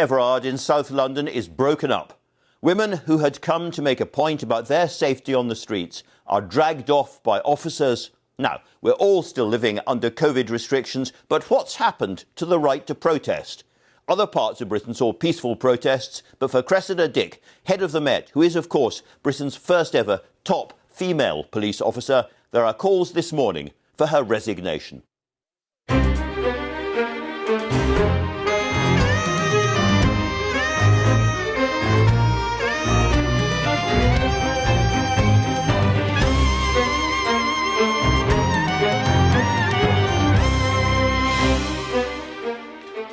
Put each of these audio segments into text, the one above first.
Everard in South London is broken up. Women who had come to make a point about their safety on the streets are dragged off by officers. Now, we're all still living under COVID restrictions, but what's happened to the right to protest? Other parts of Britain saw peaceful protests, but for Cressida Dick, head of the Met, who is, of course, Britain's first ever top female police officer, there are calls this morning for her resignation.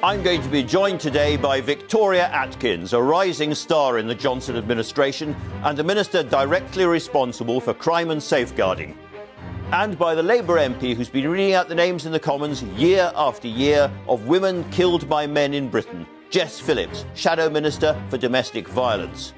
I'm going to be joined today by Victoria Atkins, a rising star in the Johnson administration and a minister directly responsible for crime and safeguarding. And by the Labour MP who's been reading out the names in the Commons year after year of women killed by men in Britain, Jess Phillips, Shadow Minister for Domestic Violence.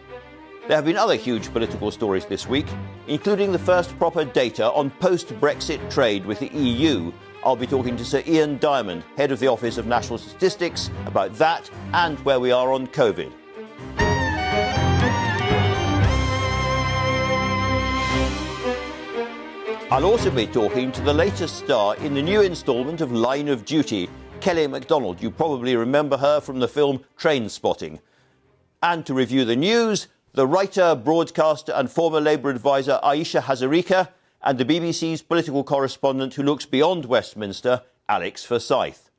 There have been other huge political stories this week, including the first proper data on post-Brexit trade with the EU. I'll be talking to Sir Ian Diamond, head of the Office of National Statistics, about that and where we are on COVID. I'll also be talking to the latest star in the new instalment of Line of Duty, Kelly McDonald. You probably remember her from the film Trainspotting. And to review the news, the writer, broadcaster and former Labour advisor Ayesha Hazarika, and the BBC's political correspondent who looks beyond Westminster, Alex Forsyth.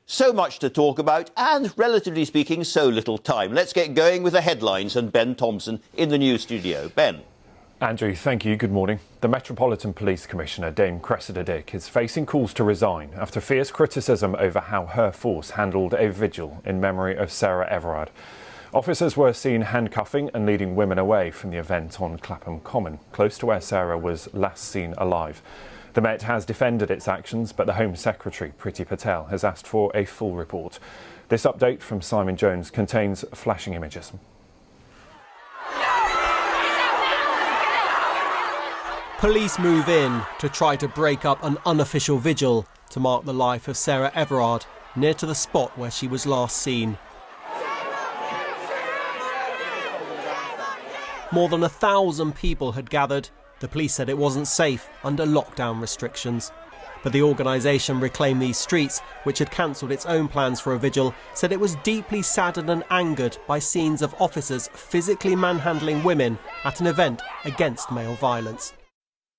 So much to talk about and, relatively speaking, so little time. Let's get going with the headlines and Ben Thompson in the news studio. Ben. Andrew, thank you. Good morning. The Metropolitan Police Commissioner, Dame Cressida Dick, is facing calls to resign after fierce criticism over how her force handled a vigil in memory of Sarah Everard. Officers were seen handcuffing and leading women away from the event on Clapham Common, close to where Sarah was last seen alive. The Met has defended its actions, but the Home Secretary, Priti Patel, has asked for a full report. This update from Simon Jones contains flashing images. Police move in to try to break up an unofficial vigil to mark the life of Sarah Everard, near to the spot where she was last seen. More than 1,000 people had gathered. The police said it wasn't safe under lockdown restrictions. But the organisation Reclaim These Streets, which had cancelled its own plans for a vigil, said it was deeply saddened and angered by scenes of officers physically manhandling women at an event against male violence.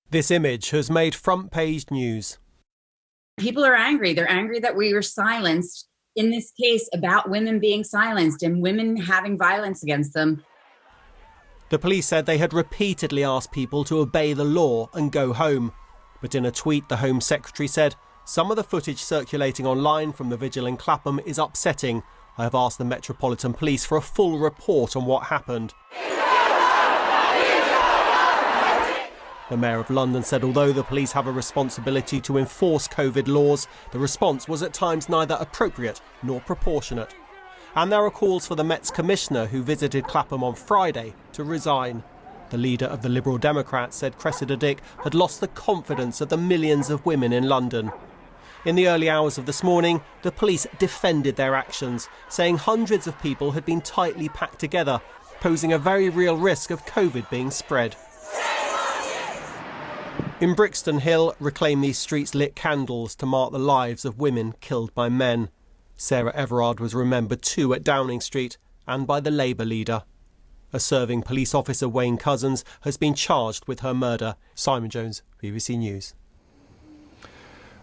This image has made front-page news. People are angry. They're angry that we were silenced in this case about women being silenced and women having violence against them. The police said they had repeatedly asked people to obey the law and go home. But in a tweet, the Home Secretary said, "Some of the footage circulating online from the vigil in Clapham is upsetting. I have asked the Metropolitan Police for a full report on what happened." The Mayor of London said although the police have a responsibility to enforce COVID laws, the response was at times neither appropriate nor proportionate. And there are calls for the Met's commissioner, who visited Clapham on Friday, to resign. The leader of the Liberal Democrats said Cressida Dick had lost the confidence of the millions of women in London. In the early hours of this morning, the police defended their actions, saying hundreds of people had been tightly packed together, posing a very real risk of COVID being spread. In Brixton Hill, Reclaim These Streets lit candles to mark the lives of women killed by men. Sarah Everard was remembered too at Downing Street and by the Labour leader. A serving police officer, Wayne Cousins, has been charged with her murder. Simon Jones, BBC News.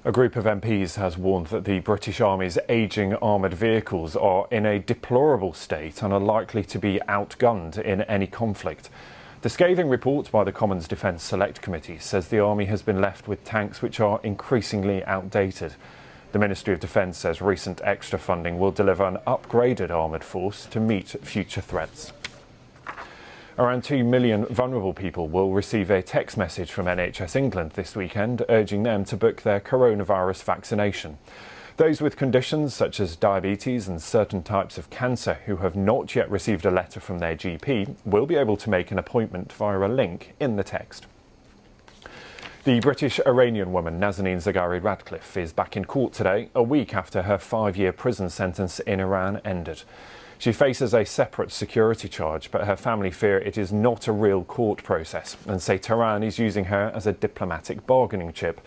A group of MPs has warned that the British Army's ageing armoured vehicles are in a deplorable state and are likely to be outgunned in any conflict. The scathing report by the Commons Defence Select Committee says the Army has been left with tanks which are increasingly outdated. The Ministry of Defence says recent extra funding will deliver an upgraded armoured force to meet future threats. Around 2 million vulnerable people will receive a text message from NHS England this weekend urging them to book their coronavirus vaccination. Those with conditions such as diabetes and certain types of cancer who have not yet received a letter from their GP will be able to make an appointment via a link in the text. The British-Iranian woman Nazanin Zaghari-Ratcliffe is back in court today, a week after her 5-year prison sentence in Iran ended. She faces a separate security charge, but her family fear it is not a real court process and say Tehran is using her as a diplomatic bargaining chip.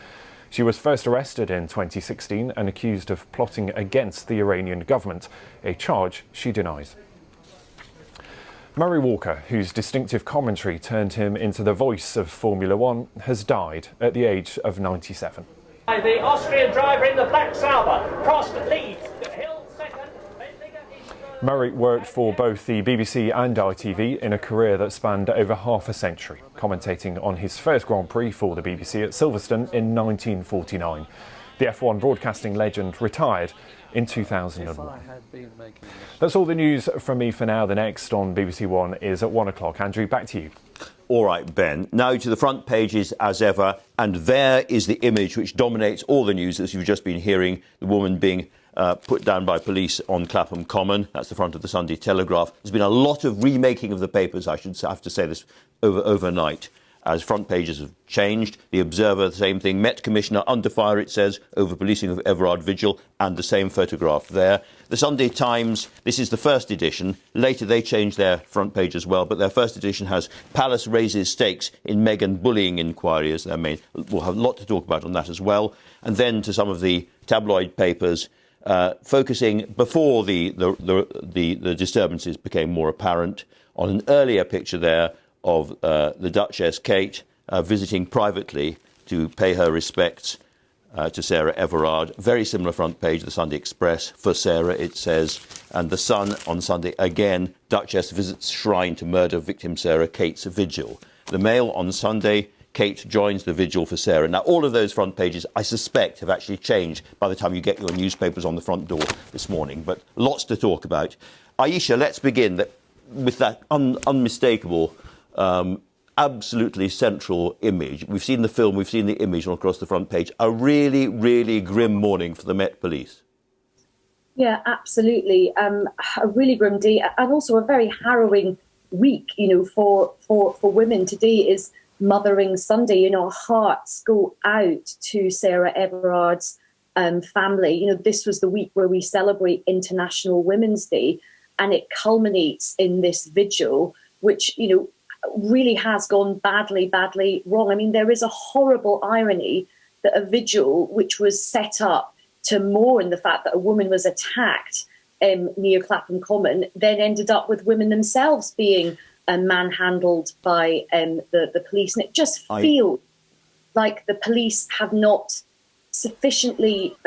She was first arrested in 2016 and accused of plotting against the Iranian government, a charge she denies. Murray Walker, whose distinctive commentary turned him into the voice of Formula One, has died at the age of 97. The Austrian driver in the Black Sauber crossed leads. Hill second. Murray worked for both the BBC and ITV in a career that spanned over half a century, commentating on his first Grand Prix for the BBC at Silverstone in 1949. The F1 broadcasting legend retired in 2001. That's all the news from me for now. The next on BBC One is at 1 o'clock. Andrew, back to you. All right, Ben. Now to the front pages as ever, and there is the image which dominates all the news as you've just been hearing, the woman being put down by police on Clapham Common. That's the front of the Sunday Telegraph. There's been a lot of remaking of the papers, I should have to say this, overnight, as front pages have changed. The Observer, the same thing. Met Commissioner under fire, it says, over policing of Everard Vigil, and the same photograph there. The Sunday Times, this is the first edition. Later they changed their front page as well, but their first edition has Palace raises stakes in Meghan bullying inquiry as their main. We'll have a lot to talk about on that as well. And then to some of the tabloid papers, focusing before the disturbances became more apparent on an earlier picture there of the Duchess Kate visiting privately to pay her respects to Sarah Everard. Very similar front page, the Sunday Express. For Sarah, it says, and the Sun on Sunday again, Duchess visits shrine to murder victim Sarah, Kate's vigil. The Mail on Sunday, Kate joins the vigil for Sarah. Now, all of those front pages, I suspect, have actually changed by the time you get your newspapers on the front door this morning. But lots to talk about. Aisha, let's begin with that unmistakable, absolutely central image. We've seen the film, we've seen the image all across the front page. A really, really grim morning for the Met Police. Yeah, absolutely. A really grim day, and also a very harrowing week, for women. Today is Mothering Sunday. Our hearts go out to Sarah Everard's family. This was the week where we celebrate International Women's Day, and it culminates in this vigil, which, really has gone badly wrong. I mean, there is a horrible irony that a vigil which was set up to mourn the fact that a woman was attacked near Clapham Common then ended up with women themselves being manhandled by the police. And it just feels like the police have not sufficiently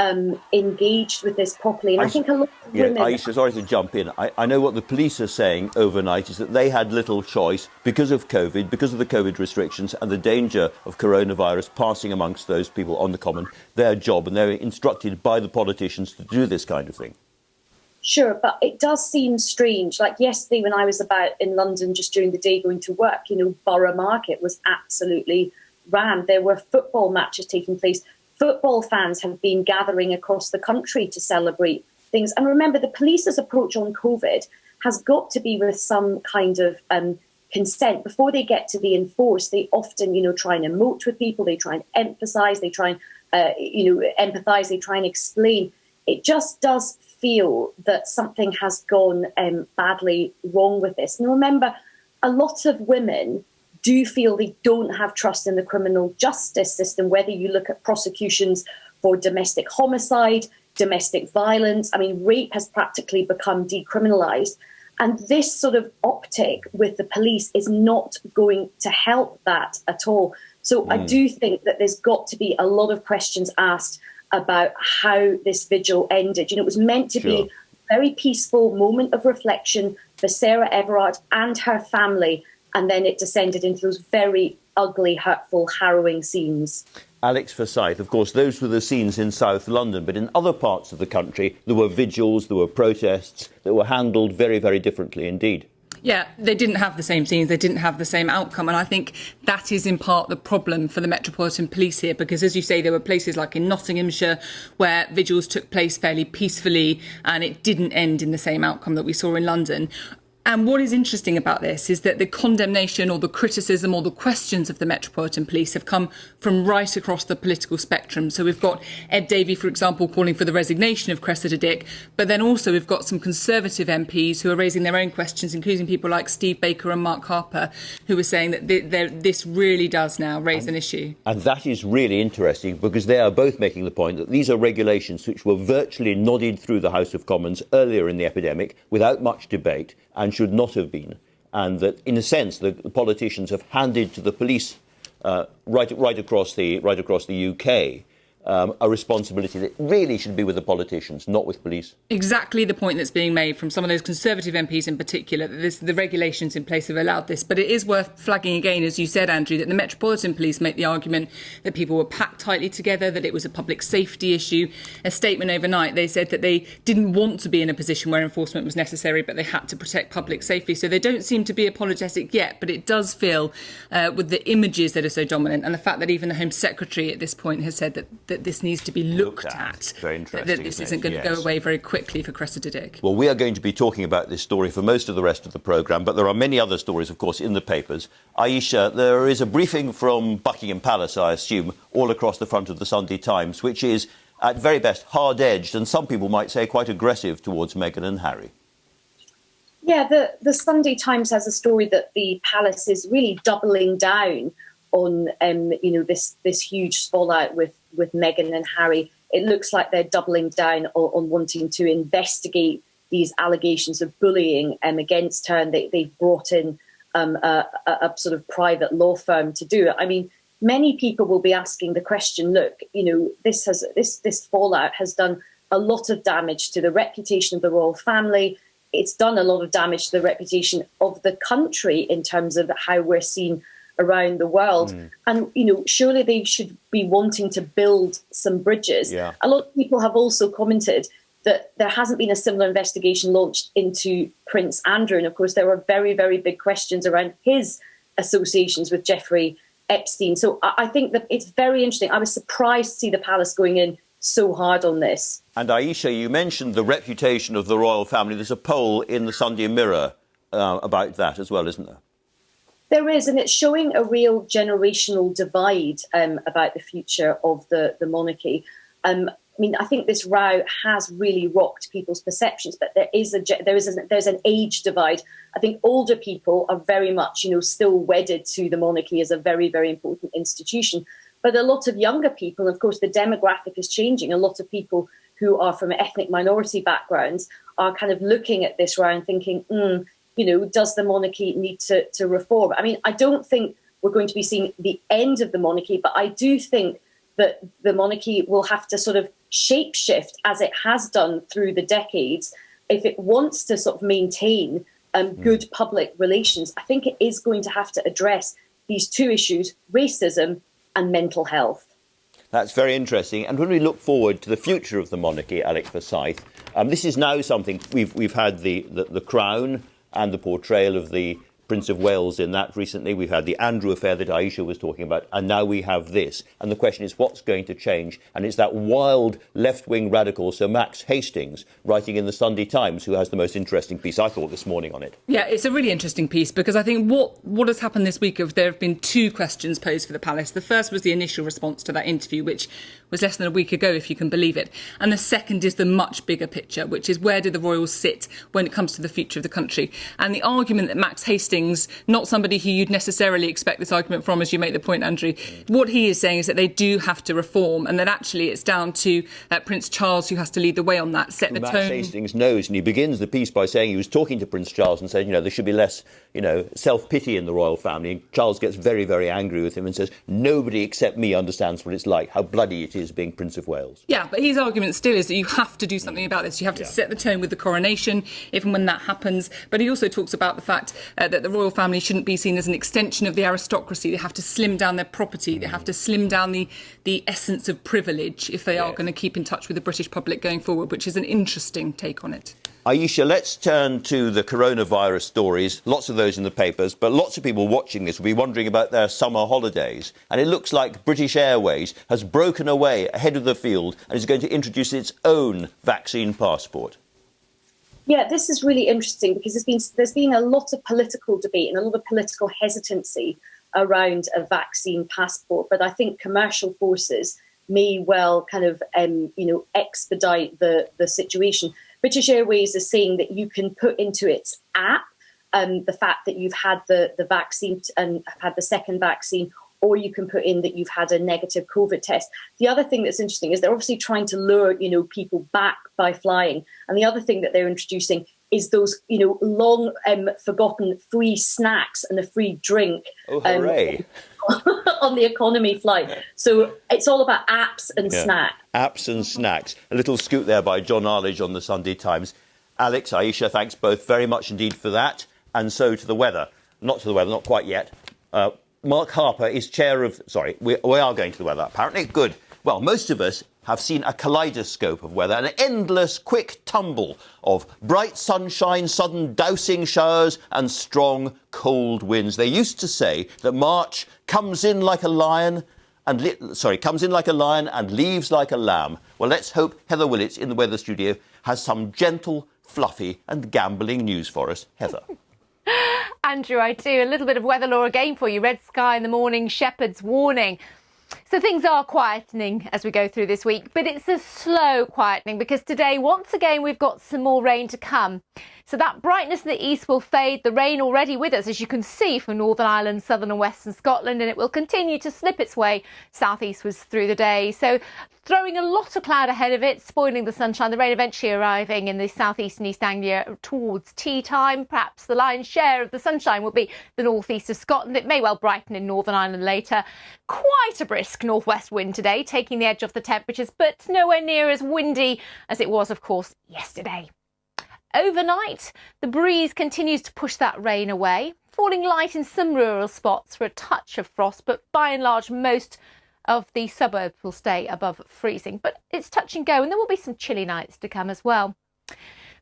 engaged with this properly. And I think a lot of women... Aisha, sorry to jump in. I know what the police are saying overnight is that they had little choice because of COVID, because of the COVID restrictions and the danger of coronavirus passing amongst those people on the common, their job, and they were instructed by the politicians to do this kind of thing. Sure, but it does seem strange. Like yesterday when I was about in London just during the day going to work, Borough Market was absolutely rammed. There were football matches taking place. Football fans have been gathering across the country to celebrate things. And remember, the police's approach on COVID has got to be with some kind of consent. Before they get to be enforced, they often, try and emote with people. They try and emphasise. They try and, empathise. They try and explain. It just does feel that something has gone badly wrong with this. And remember, a lot of women do feel they don't have trust in the criminal justice system, whether you look at prosecutions for domestic homicide, domestic violence. I mean, rape has practically become decriminalised. And this sort of optic with the police is not going to help that at all. So I do think that there's got to be a lot of questions asked about how this vigil ended. It was meant to be a very peaceful moment of reflection for Sarah Everard and her family. And then it descended into those very ugly, hurtful, harrowing scenes. Alex Forsyth, of course, those were the scenes in South London, but in other parts of the country, there were vigils, there were protests that were handled very, very differently indeed. Yeah, they didn't have the same scenes, they didn't have the same outcome. And I think that is in part the problem for the Metropolitan Police here, because, as you say, there were places like in Nottinghamshire where vigils took place fairly peacefully and it didn't end in the same outcome that we saw in London. And what is interesting about this is that the condemnation or the criticism or the questions of the Metropolitan Police have come from right across the political spectrum. So we've got Ed Davey, for example, calling for the resignation of Cressida Dick, but then also we've got some Conservative MPs who are raising their own questions, including people like Steve Baker and Mark Harper, who are saying that this really does now raise an issue. And that is really interesting, because they are both making the point that these are regulations which were virtually nodded through the House of Commons earlier in the epidemic without much debate, and should not have been, and that, in a sense, the politicians have handed to the police right across the UK a responsibility that really should be with the politicians, not with police. Exactly the point that's being made from some of those Conservative MPs in particular, that the regulations in place have allowed this. But it is worth flagging again, as you said, Andrew, that the Metropolitan Police make the argument that people were packed tightly together, that it was a public safety issue. A statement overnight, they said that they didn't want to be in a position where enforcement was necessary, but they had to protect public safety. So they don't seem to be apologetic yet, but it does feel, with the images that are so dominant, and the fact that even the Home Secretary at this point has said that this needs to be looked at. Very interesting, that this isn't going to go away very quickly for Cressida Dick. Well, we are going to be talking about this story for most of the rest of the programme, but there are many other stories, of course, in the papers. Aisha, there is a briefing from Buckingham Palace, I assume, all across the front of the Sunday Times, which is, at very best, hard-edged, and some people might say quite aggressive towards Meghan and Harry. Yeah, the Sunday Times has a story that the palace is really doubling down on, this huge fallout with Meghan and Harry. It looks like they're doubling down on wanting to investigate these allegations of bullying against her, and they've brought in a sort of private law firm to do it. I mean, many people will be asking the question, look, this fallout has done a lot of damage to the reputation of the royal family. It's done a lot of damage to the reputation of the country in terms of how we're seen around the world. And, surely they should be wanting to build some bridges. Yeah. A lot of people have also commented that there hasn't been a similar investigation launched into Prince Andrew. And of course, there were very, very big questions around his associations with Jeffrey Epstein. So I think that it's very interesting. I was surprised to see the palace going in so hard on this. And Aisha, you mentioned the reputation of the royal family. There's a poll in the Sunday Mirror about that as well, isn't there? There is, and it's showing a real generational divide about the future of the monarchy. I think this row has really rocked people's perceptions, but there's an age divide. I think older people are very much, still wedded to the monarchy as a very, very important institution. But a lot of younger people, of course, the demographic is changing. A lot of people who are from ethnic minority backgrounds are kind of looking at this row and thinking, does the monarchy need to reform? I mean, I don't think we're going to be seeing the end of the monarchy, but I do think that the monarchy will have to sort of shapeshift, as it has done through the decades, if it wants to sort of maintain good public relations. I think it is going to have to address these two issues, racism and mental health. That's very interesting. And when we look forward to the future of the monarchy, Alex Forsyth, this is now something we've had the Crown and the portrayal of the Prince of Wales in that recently. We've had the Andrew affair that Aisha was talking about, and now we have this. And the question is, what's going to change? And it's that wild left-wing radical Sir Max Hastings, writing in the Sunday Times, who has the most interesting piece, I thought, this morning on it. Yeah, it's a really interesting piece, because I think what has happened this week, there have been two questions posed for the palace. The first was the initial response to that interview, which was less than a week ago, if you can believe it. And the second is the much bigger picture, which is, where do the royals sit when it comes to the future of the country? And the argument that Max Hastings, not somebody who you'd necessarily expect this argument from, as you make the point, Andrew, what he is saying is that they do have to reform, and that actually it's down to Prince Charles who has to lead the way on that, set the tone. Max Hastings knows, and he begins the piece by saying he was talking to Prince Charles and said, there should be less, self-pity in the royal family. And Charles gets very, very angry with him and says, nobody except me understands what it's like, how bloody it is being Prince of Wales. Yeah, but his argument still is that you have to do something about this. You have to set the tone with the coronation, if and when that happens. But he also talks about the fact that the royal family shouldn't be seen as an extension of the aristocracy. They have to slim down their property. They have to slim down the essence of privilege if they are going to keep in touch with the British public going forward, which is an interesting take on it. Aisha, let's turn to the coronavirus stories. Lots of those in the papers, but lots of people watching this will be wondering about their summer holidays. And it looks like British Airways has broken away ahead of the field and is going to introduce its own vaccine passport. Yeah, this is really interesting because there's been a lot of political debate and a lot of political hesitancy around a vaccine passport, but I think commercial forces may well kind of expedite the situation. British Airways is saying that you can put into its app the fact that you've had the vaccine and have had the second vaccine, or you can put in that you've had a negative COVID test. The other thing that's interesting is they're obviously trying to lure, people back by flying. And the other thing that they're introducing is those, long forgotten free snacks and a free drink. Oh, hooray. On the economy flight. So it's all about apps and snacks. Apps and snacks. A little scoop there by John Arledge on the Sunday Times. Alex, Aisha, thanks both very much indeed for that. And so to the weather. Not to the weather, not quite yet. Mark Harper is chair of... Sorry, we are going to the weather, apparently. Good. Well, most of us have seen a kaleidoscope of weather, an endless, quick tumble of bright sunshine, sudden dousing showers and strong, cold winds. They used to say that March comes in like a lion and leaves like a lamb. Well, let's hope Heather Willits in the weather studio has some gentle, fluffy and gambling news for us. Heather. Andrew, I do. A little bit of weather law again for you. Red sky in the morning, shepherd's warning. So things are quietening as we go through this week, but it's a slow quietening because today, once again, we've got some more rain to come. So that brightness in the east will fade, the rain already with us, as you can see, from Northern Ireland, southern and western Scotland, and it will continue to slip its way southeastwards through the day. So throwing a lot of cloud ahead of it, spoiling the sunshine, the rain eventually arriving in the southeast and East Anglia towards tea time. Perhaps the lion's share of the sunshine will be the northeast of Scotland. It may well brighten in Northern Ireland later. Quite a brisk northwest wind today, taking the edge off the temperatures, but nowhere near as windy as it was, of course, yesterday. Overnight, the breeze continues to push that rain away, falling light in some rural spots for a touch of frost, but by and large, most of the suburbs will stay above freezing. But it's touch and go, and there will be some chilly nights to come as well.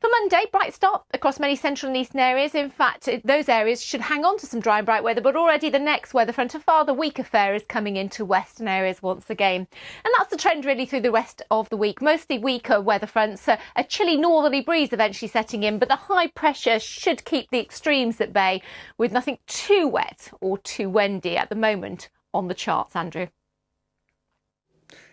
For Monday, bright start across many central and eastern areas. In fact, those areas should hang on to some dry and bright weather, but already the next weather front, a far weaker affair, is coming into western areas once again. And that's the trend really through the rest of the week. Mostly weaker weather fronts, a chilly northerly breeze eventually setting in, but the high pressure should keep the extremes at bay, with nothing too wet or too windy at the moment on the charts, Andrew.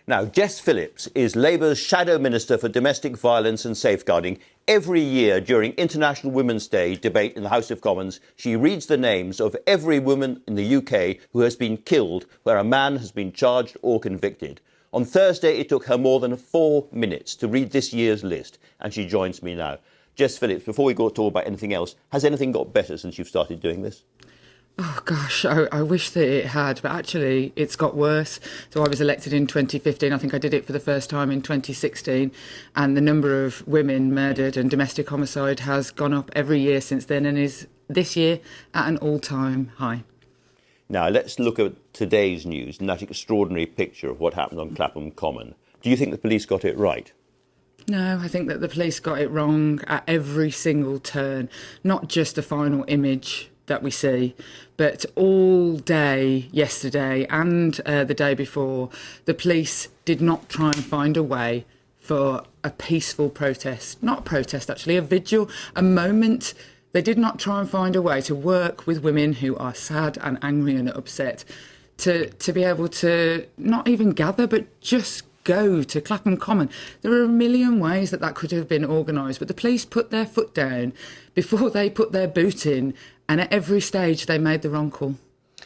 Now, Jess Phillips is Labour's Shadow Minister for Domestic Violence and Safeguarding. Every year during International Women's Day debate in the House of Commons, she reads the names of every woman in the UK who has been killed where a man has been charged or convicted. On Thursday, it took her more than 4 minutes to read this year's list, and she joins me now. Jess Phillips, before we go to talk about anything else, has anything got better since you've started doing this? Oh, gosh, I wish that it had, but actually it's got worse. So I was elected in 2015. I think I did it for the first time in 2016. And the number of women murdered and domestic homicide has gone up every year since then and is this year at an all-time high. Now, let's look at today's news and that extraordinary picture of what happened on Clapham Common. Do you think the police got it right? No, I think that the police got it wrong at every single turn, not just the final image that we see, but all day yesterday and the day before, the police did not try and find a way for a peaceful protest, not a protest actually, a vigil, a moment. They did not try and find a way to work with women who are sad and angry and upset to be able to not even gather, but just go to Clapham Common. There are a million ways that could have been organised, but the police put their foot down before they put their boot in, and at every stage they made the wrong call.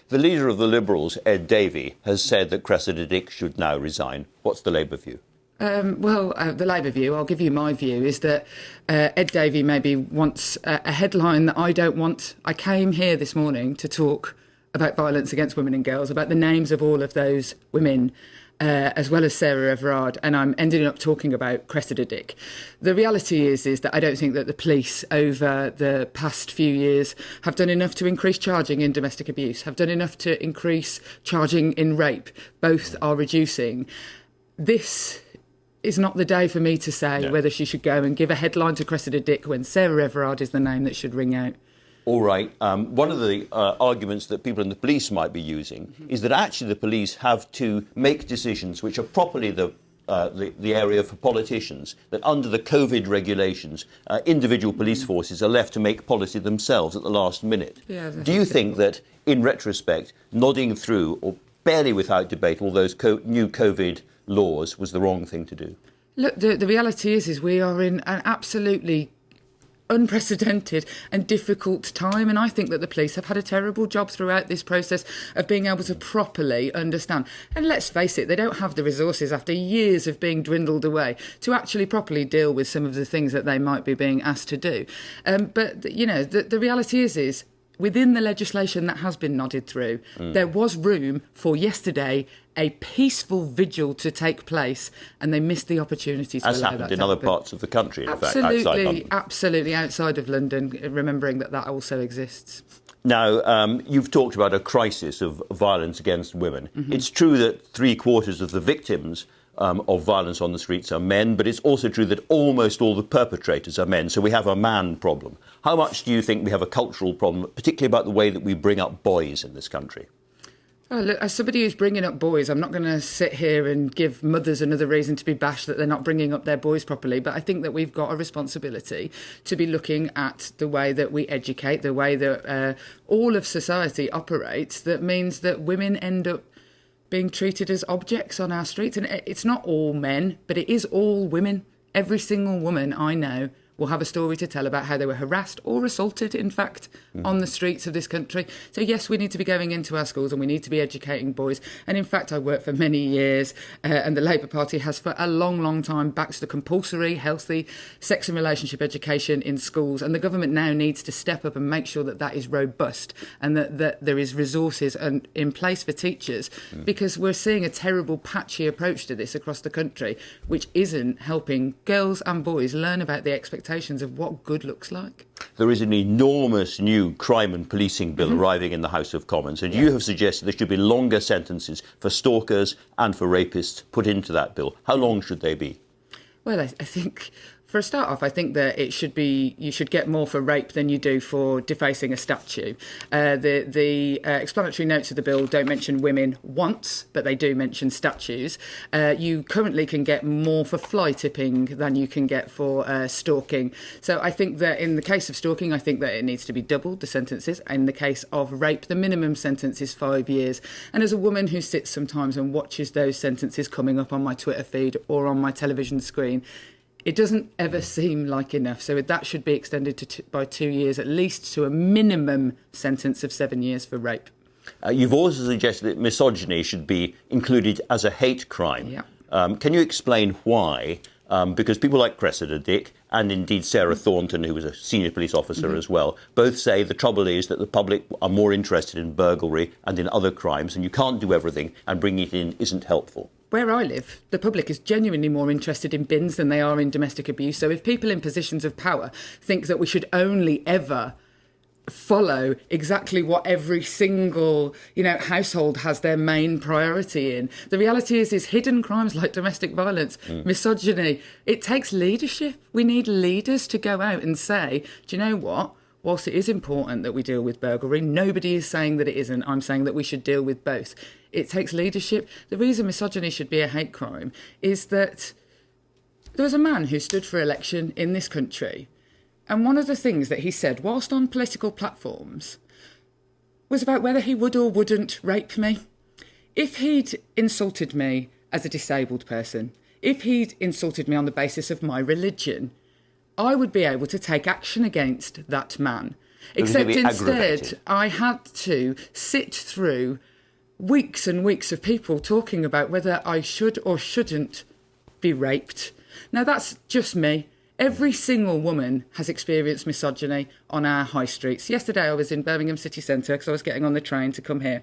The leader of the Liberals, Ed Davey, has said that Cressida Dick should now resign. What's the Labour view? The Labour view, I'll give you my view, is that Ed Davey maybe wants a headline that I don't want. I came here this morning to talk about violence against women and girls, about the names of all of those women, as well as Sarah Everard, and I'm ending up talking about Cressida Dick. The reality is that I don't think that the police over the past few years have done enough to increase charging in domestic abuse, have done enough to increase charging in rape. Both are reducing. This is not the day for me to say whether she should go and give a headline to Cressida Dick when Sarah Everard is the name that should ring out. All right. One of the arguments that people in the police might be using is that actually the police have to make decisions which are properly the the area for politicians, that under the COVID regulations, individual police forces are left to make policy themselves at the last minute. Yeah, do you think that, in retrospect, nodding through, or barely without debate, all those new COVID laws was the wrong thing to do? Look, the reality is we are in an absolutely unprecedented and difficult time, and I think that the police have had a terrible job throughout this process of being able to properly understand. And let's face it, they don't have the resources after years of being dwindled away to actually properly deal with some of the things that they might be being asked to do. But you know, the reality is within the legislation that has been nodded through, there was room for yesterday a peaceful vigil to take place, and they missed the opportunity to As allow happened that in to other happen. parts of the country, in fact, outside London. Absolutely outside of London, remembering that also exists. Now, you've talked about a crisis of violence against women. It's true that 3/4 of the victims of violence on the streets are men, but it's also true that almost all the perpetrators are men, so we have a man problem. How much do you think we have a cultural problem, particularly about the way that we bring up boys in this country? Oh, look, as somebody who's bringing up boys, I'm not going to sit here and give mothers another reason to be bashed that they're not bringing up their boys properly, but I think that we've got a responsibility to be looking at the way that we educate, the way that all of society operates, that means that women end up being treated as objects on our streets. And it's not all men, but it is all women. Every single woman I know will have a story to tell about how they were harassed or assaulted, in fact, on the streets of this country. So, yes, we need to be going into our schools and we need to be educating boys. And, in fact, I worked for many years and the Labour Party has for a long, long time backed the compulsory, healthy sex and relationship education in schools. And the government now needs to step up and make sure that that is robust and that there is resources in place for teachers, because we're seeing a terrible, patchy approach to this across the country, which isn't helping girls and boys learn about the expectations of what good looks like. There is an enormous new crime and policing bill arriving in the House of Commons, and you have suggested there should be longer sentences for stalkers and for rapists put into that bill. How long should they be? Well, I think, for a start off, I think that you should get more for rape than you do for defacing a statue. The explanatory notes of the bill don't mention women once, but they do mention statues. You currently can get more for fly tipping than you can get for stalking. So I think that in the case of stalking, I think that it needs to be doubled, the sentences. In the case of rape, the minimum sentence is 5 years. And as a woman who sits sometimes and watches those sentences coming up on my Twitter feed or on my television screen, it doesn't ever seem like enough. So that should be extended by 2 years, at least to a minimum sentence of 7 years for rape. You've also suggested that misogyny should be included as a hate crime. Yeah. Can you explain why? Because people like Cressida Dick and indeed Sarah Thornton, who was a senior police officer as well, both say the trouble is that the public are more interested in burglary and in other crimes, and you can't do everything, and bringing it in isn't helpful. Where I live, the public is genuinely more interested in bins than they are in domestic abuse. So if people in positions of power think that we should only ever follow exactly what every single, household has their main priority in, the reality is hidden crimes like domestic violence, misogyny, it takes leadership. We need leaders to go out and say, do you know what? Whilst it is important that we deal with burglary, nobody is saying that it isn't. I'm saying that we should deal with both. It takes leadership. The reason misogyny should be a hate crime is that there was a man who stood for election in this country, and one of the things that he said whilst on political platforms was about whether he would or wouldn't rape me. If he'd insulted me as a disabled person, if he'd insulted me on the basis of my religion, I would be able to take action against that man. Except instead, I had to sit through weeks and weeks of people talking about whether I should or shouldn't be raped. Now, that's just me. Every single woman has experienced misogyny on our high streets. Yesterday, I was in Birmingham city centre because I was getting on the train to come here.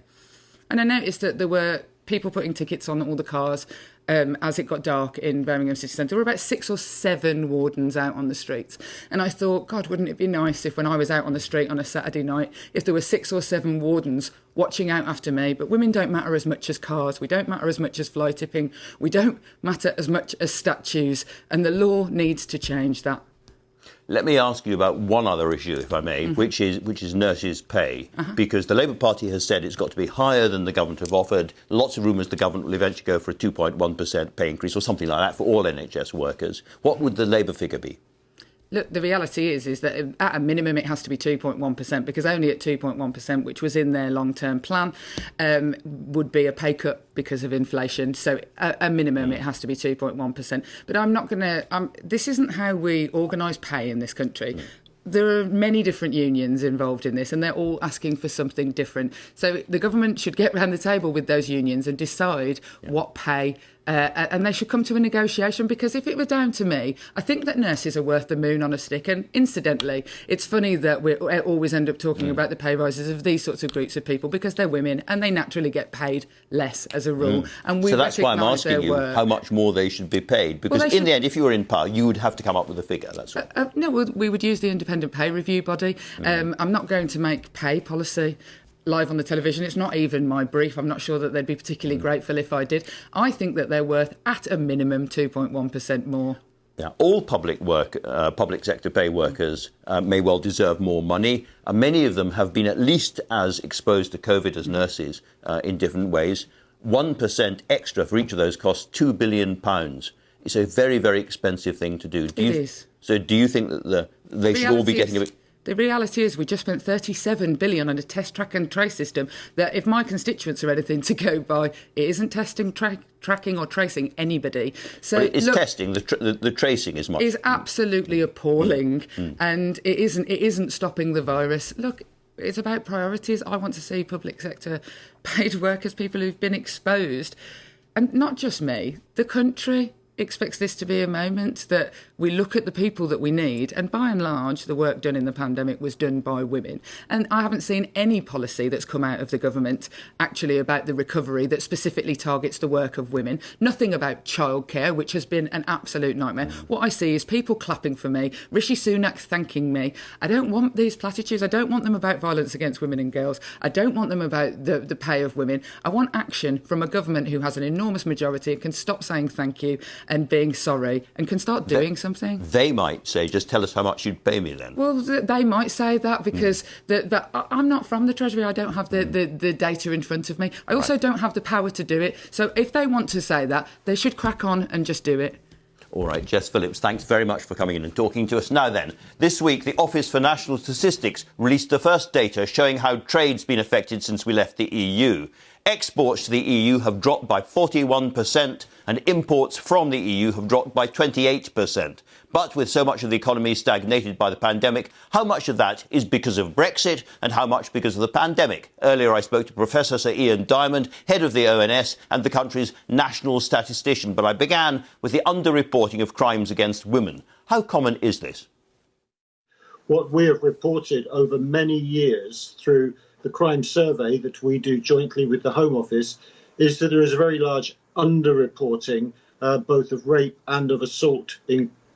And I noticed that there were people putting tickets on all the cars as it got dark in Birmingham city centre. There were about 6 or 7 wardens out on the streets. And I thought, God, wouldn't it be nice if when I was out on the street on a Saturday night, if there were 6 or 7 wardens watching out after me. But women don't matter as much as cars. We don't matter as much as fly tipping. We don't matter as much as statues. And the law needs to change that. Let me ask you about one other issue, if I may, which is nurses' pay, because the Labour Party has said it's got to be higher than the government have offered. Lots of rumours the government will eventually go for a 2.1% pay increase or something like that for all NHS workers. What would the Labour figure be? Look, the reality is that at a minimum it has to be 2.1%, because only at 2.1%, which was in their long-term plan, would be a pay cut because of inflation. So at a minimum it has to be 2.1%. But I'm not going to... this isn't how we organise pay in this country. There are many different unions involved in this, and they're all asking for something different. So the government should get round the table with those unions and decide what pay, and they should come to a negotiation, because if it were down to me, I think that nurses are worth the moon on a stick. And incidentally, it's funny that we always end up talking about the pay rises of these sorts of groups of people, because they're women and they naturally get paid less as a rule. And we so that's why I'm asking you work. How much more they should be paid, because in the end, if you were in power, you would have to come up with a figure. That's right. No, we would use the independent pay review body. I'm not going to make pay policy live on the television. It's not even my brief. I'm not sure that they'd be particularly grateful if I did. I think that they're worth, at a minimum, 2.1% more. Yeah, all public sector pay workers may well deserve more money. Many of them have been at least as exposed to COVID as nurses in different ways. 1% extra for each of those costs £2 billion. It's a very, very expensive thing to do. It is. So do you think that they should all be getting a bit... The reality is we just spent $37 billion on a test, track and trace system that, if my constituents are anything to go by, it isn't testing, tracking or tracing anybody. So well, it's testing. The tracing is much... is absolutely appalling, and it isn't stopping the virus. Look, it's about priorities. I want to see public sector paid workers, people who've been exposed, and not just me, the country expects this to be a moment that we look at the people that we need, and by and large the work done in the pandemic was done by women, and I haven't seen any policy that's come out of the government actually about the recovery that specifically targets the work of women. Nothing about childcare, which has been an absolute nightmare. What I see is people clapping for me, Rishi Sunak thanking me. I don't want these platitudes. I don't want them about violence against women and girls. I don't want them about the pay of women. I want action from a government who has an enormous majority and can stop saying thank you and being sorry and can start doing something. They might say, just tell us how much you'd pay me then. Well, they might say that because I'm not from the Treasury. I don't have the data in front of me. I also don't have the power to do it. So if they want to say that, they should crack on and just do it. All right, Jess Phillips, thanks very much for coming in and talking to us. Now then, this week the Office for National Statistics released the first data showing how trade's been affected since we left the EU. Exports to the EU have dropped by 41% and imports from the EU have dropped by 28%. But with so much of the economy stagnated by the pandemic, how much of that is because of Brexit and how much because of the pandemic? Earlier I spoke to Professor Sir Ian Diamond, head of the ONS and the country's national statistician. But I began with the underreporting of crimes against women. How common is this? What we have reported over many years through the crime survey that we do jointly with the Home Office is that there is a very large underreporting both of rape and of assault,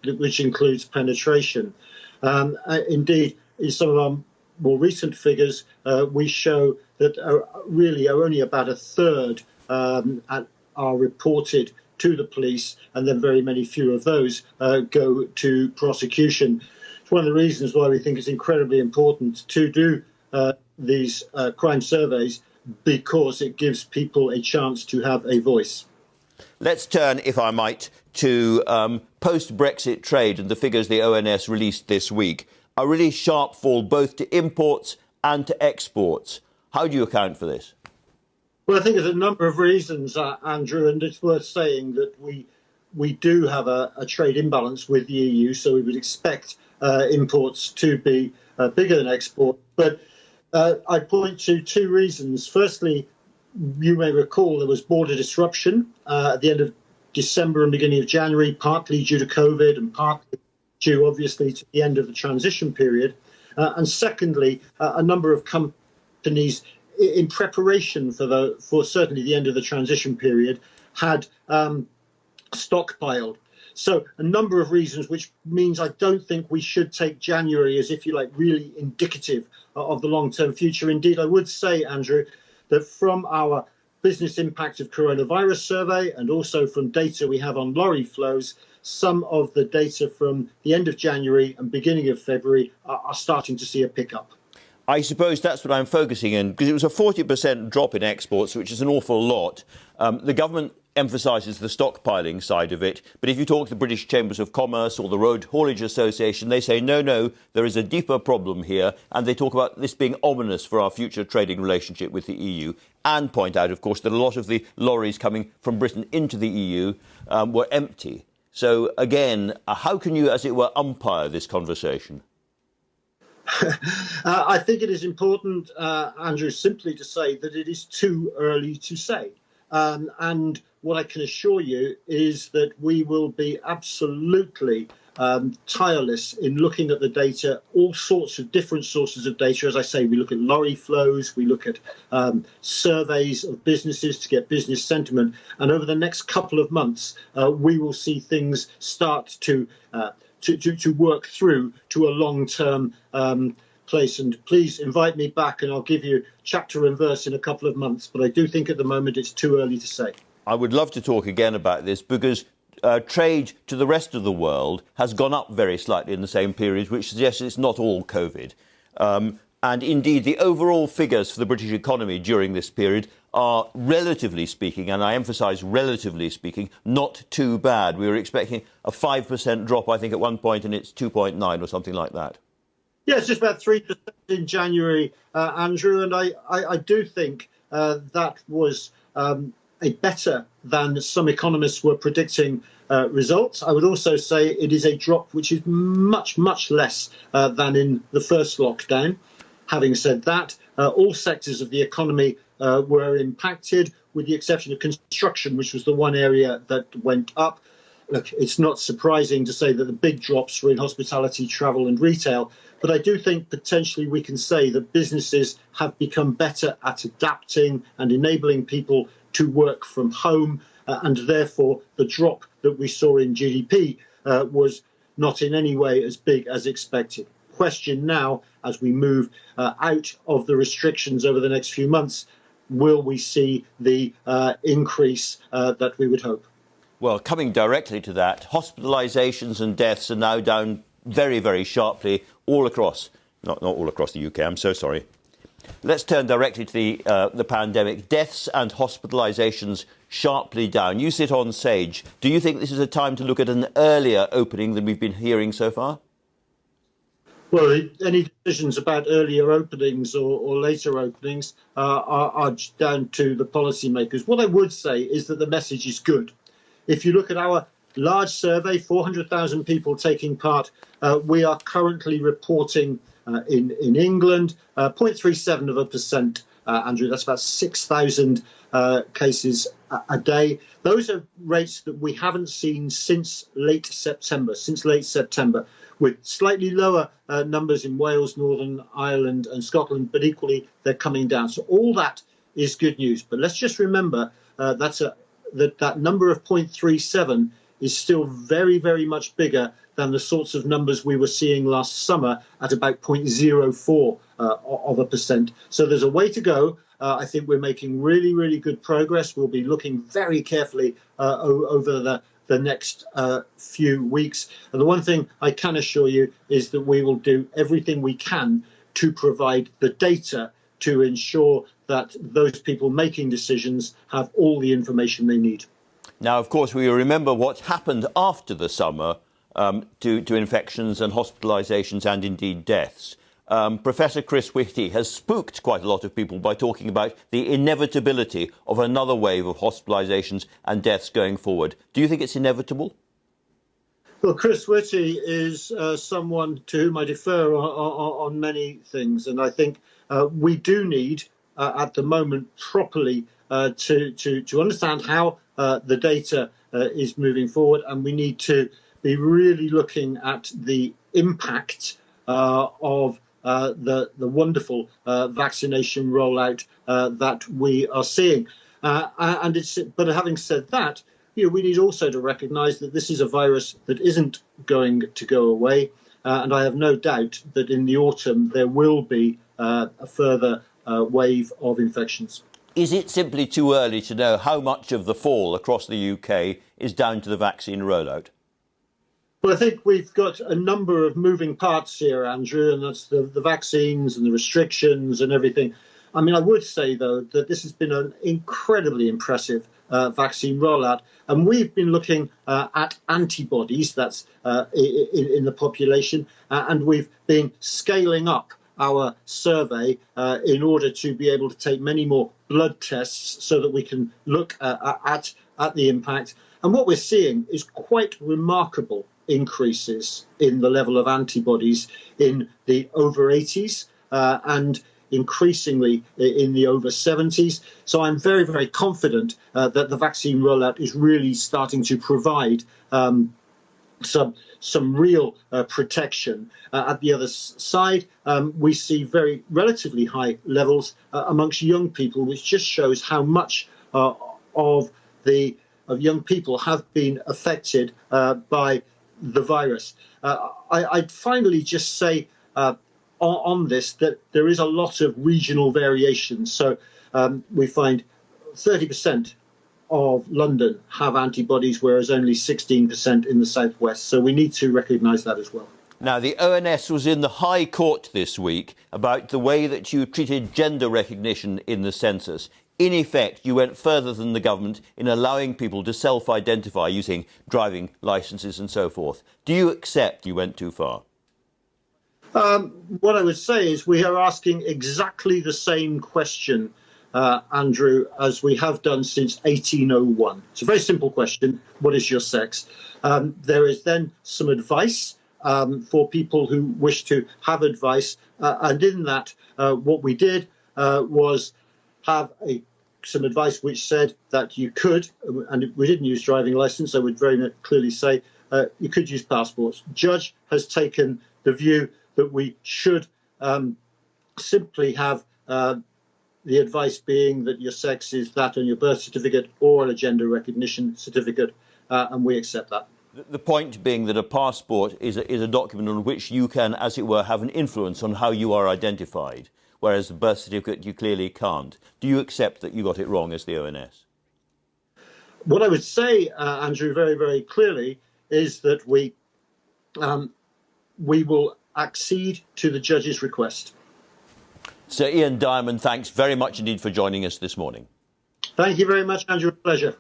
which includes penetration. Indeed, in some of our more recent figures, we show that really only about a third are reported to the police, and then very many fewer of those go to prosecution. It's one of the reasons why we think it's incredibly important to do these crime surveys, because it gives people a chance to have a voice. Let's turn, if I might, to post-Brexit trade and the figures the ONS released this week. A really sharp fall both to imports and to exports. How do you account for this? Well, I think there's a number of reasons, Andrew, and it's worth saying that we do have a trade imbalance with the EU, so we would expect imports to be bigger than exports. But I point to two reasons. Firstly, you may recall there was border disruption at the end of December and beginning of January, partly due to COVID and partly due, obviously, to the end of the transition period. And secondly, a number of companies in preparation for certainly the end of the transition period had stockpiled. So a number of reasons, which means I don't think we should take January as, if you like, really indicative of the long-term future. Indeed, I would say, Andrew, that from our business impact of coronavirus survey and also from data we have on lorry flows, some of the data from the end of January and beginning of February are starting to see a pickup. I suppose that's what I'm focusing on, because it was a 40% drop in exports, which is an awful lot. The government emphasises the stockpiling side of it, but if you talk to the British Chambers of Commerce or the Road Haulage Association, they say, no, there is a deeper problem here, and they talk about this being ominous for our future trading relationship with the EU, and point out, of course, that a lot of the lorries coming from Britain into the EU were empty. So, again, how can you, as it were, umpire this conversation? I think it is important, Andrew, simply to say that it is too early to say. And what I can assure you is that we will be absolutely tireless in looking at the data, all sorts of different sources of data. As I say, we look at lorry flows, we look at surveys of businesses to get business sentiment. And over the next couple of months, we will see things start to work through to a long-term place. And please invite me back and I'll give you chapter and verse in a couple of months. But I do think at the moment it's too early to say. I would love to talk again about this because trade to the rest of the world has gone up very slightly in the same period, which suggests it's not all COVID. And indeed, the overall figures for the British economy during this period are, relatively speaking, and I emphasise relatively speaking, not too bad. We were expecting a 5% drop, I think, at one point, and it's 2.9 or something like that. Yeah, it's just about 3% in January, Andrew, and I do think that was a better than some economists were predicting results. I would also say it is a drop which is much, much less than in the first lockdown. Having said that, all sectors of the economy were impacted, with the exception of construction, which was the one area that went up. Look, it's not surprising to say that the big drops were in hospitality, travel and retail. But I do think potentially we can say that businesses have become better at adapting and enabling people to work from home. And therefore, the drop that we saw in GDP was not in any way as big as expected. Question now, as we move out of the restrictions over the next few months, will we see the increase that we would hope? Well, coming directly to that, hospitalisations and deaths are now down very, very sharply all across, not all across the UK, I'm so sorry. Let's turn directly to the pandemic. Deaths and hospitalisations sharply down. You sit on Sage. Do you think this is a time to look at an earlier opening than we've been hearing so far? Well, any decisions about earlier openings or later openings are down to the policymakers. What I would say is that the message is good. If you look at our large survey, 400,000 people taking part, we are currently reporting in England 0.37%, Andrew. That's about 6,000 cases a day. Those are rates that we haven't seen since late September, with slightly lower numbers in Wales, Northern Ireland and Scotland, but equally they're coming down. So all that is good news. But let's just remember that number of 0.37 is still very, very much bigger than the sorts of numbers we were seeing last summer at about 0.04%. So there's a way to go. I think we're making really, really good progress. We'll be looking very carefully over the next few weeks. And the one thing I can assure you is that we will do everything we can to provide the data to ensure that those people making decisions have all the information they need. Now, of course, we remember what happened after the summer to infections and hospitalisations and indeed deaths. Professor Chris Whitty has spooked quite a lot of people by talking about the inevitability of another wave of hospitalisations and deaths going forward. Do you think it's inevitable? Well, Chris Whitty is someone to whom I defer on many things. And I think we do need, at the moment, properly to understand how the data is moving forward. And we need to be really looking at the impact of the wonderful vaccination rollout that we are seeing. But having said that, we need also to recognise that this is a virus that isn't going to go away. And I have no doubt that in the autumn there will be a further wave of infections. Is it simply too early to know how much of the fall across the UK is down to the vaccine rollout? Well, I think we've got a number of moving parts here, Andrew, and that's the vaccines and the restrictions and everything. I mean, I would say, though, that this has been an incredibly impressive vaccine rollout. And we've been looking at antibodies, that's in the population, and we've been scaling up our survey in order to be able to take many more blood tests so that we can look at the impact. And what we're seeing is quite remarkable increases in the level of antibodies in the over 80s and increasingly in the over 70s. So I'm very, very confident that the vaccine rollout is really starting to provide some real protection. At the other side, we see very relatively high levels amongst young people, which just shows how much of young people have been affected by the virus. I'd finally just say on this that there is a lot of regional variation. So we find 30% of London have antibodies, whereas only 16% in the southwest. So we need to recognise that as well. Now, the ONS was in the High Court this week about the way that you treated gender recognition in the census. In effect, you went further than the government in allowing people to self-identify using driving licences and so forth. Do you accept you went too far? What I would say is we are asking exactly the same question, Andrew, as we have done since 1801. It's a very simple question. What is your sex? There is then some advice for people who wish to have advice. And in that, what we did was have some advice which said that you could, and we didn't use driving licence, I would very clearly say, you could use passports. Judge has taken the view that we should simply have the advice being that your sex is that on your birth certificate or a gender recognition certificate, and we accept that. The point being that a passport is a document on which you can, as it were, have an influence on how you are identified, whereas the birth certificate you clearly can't. Do you accept that you got it wrong as the ONS? What I would say, Andrew, very, very clearly is that we will accede to the judge's request. Sir Ian Diamond, thanks very much indeed for joining us this morning. Thank you very much, Andrew. Pleasure.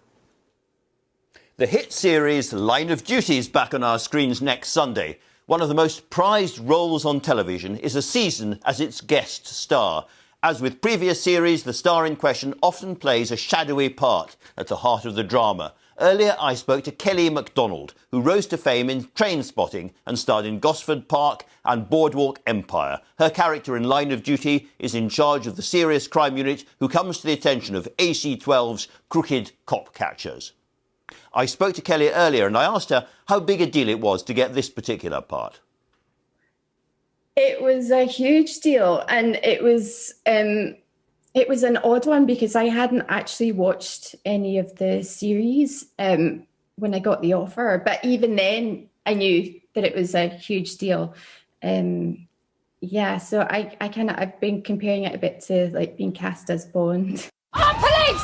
The hit series Line of Duty is back on our screens next Sunday. One of the most prized roles on television is a season as its guest star. As with previous series, the star in question often plays a shadowy part at the heart of the drama. Earlier, I spoke to Kelly McDonald, who rose to fame in Train Spotting and starred in Gosford Park and Boardwalk Empire. Her character in Line of Duty is in charge of the serious crime unit who comes to the attention of AC-12's crooked cop catchers. I spoke to Kelly earlier and I asked her how big a deal it was to get this particular part. It was a huge deal, and it was an odd one because I hadn't actually watched any of the series when I got the offer. But even then, I knew that it was a huge deal. So I've been comparing it a bit to like being cast as Bond. On police!